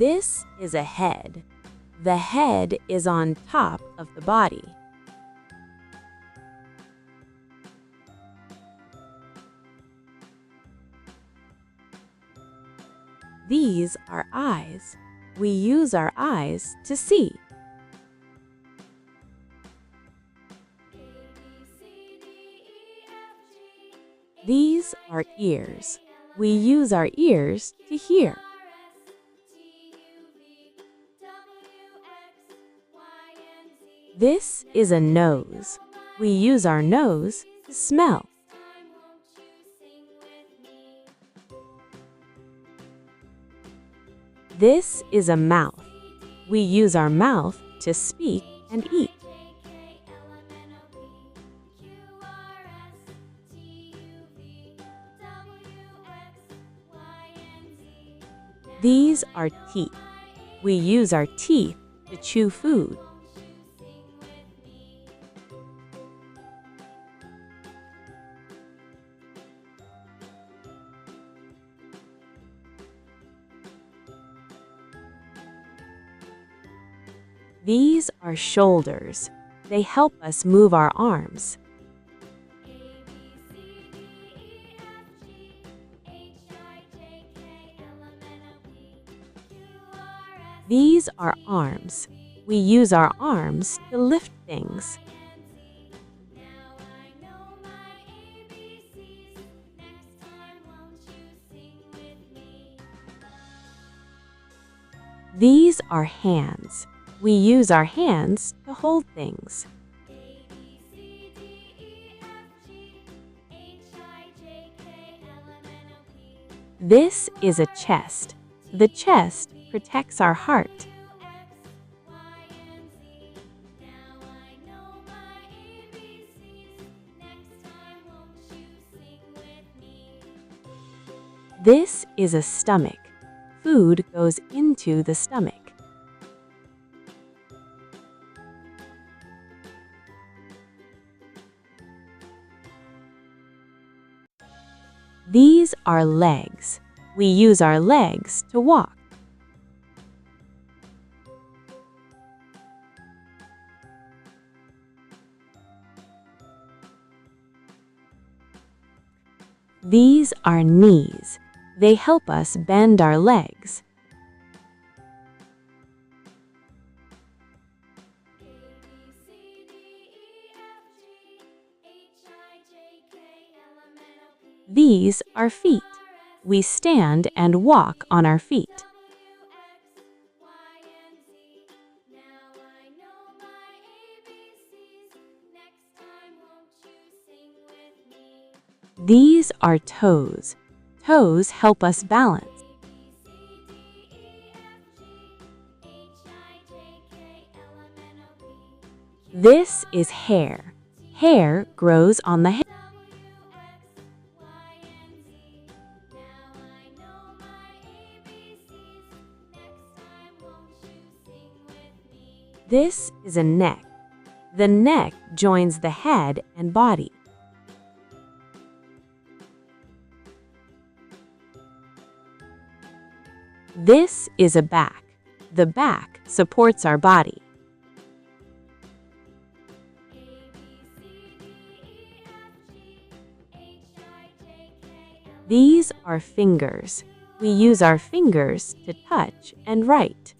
This is a head. The head is on top of the body. These are eyes. We use our eyes to see. These are ears. We use our ears to hear. This is a nose. We use our nose to smell. This is a mouth. We use our mouth to speak and eat. These are teeth. We use our teeth to chew food. These are shoulders. They help us move our arms. These are arms. We use our arms to lift things. These are hands. We use our hands to hold things. This is a chest. The chest protects our heart. This is a stomach. Food goes into the stomach. These are legs. We use our legs to walk. These are knees. They help us bend our legs. These are feet. We stand and walk on our feet. These are toes. Toes help us balance. This is hair. Hair grows on the head. This is a neck. The neck joins the head and body. This is a back. The back supports our body. These are fingers. We use our fingers to touch and write.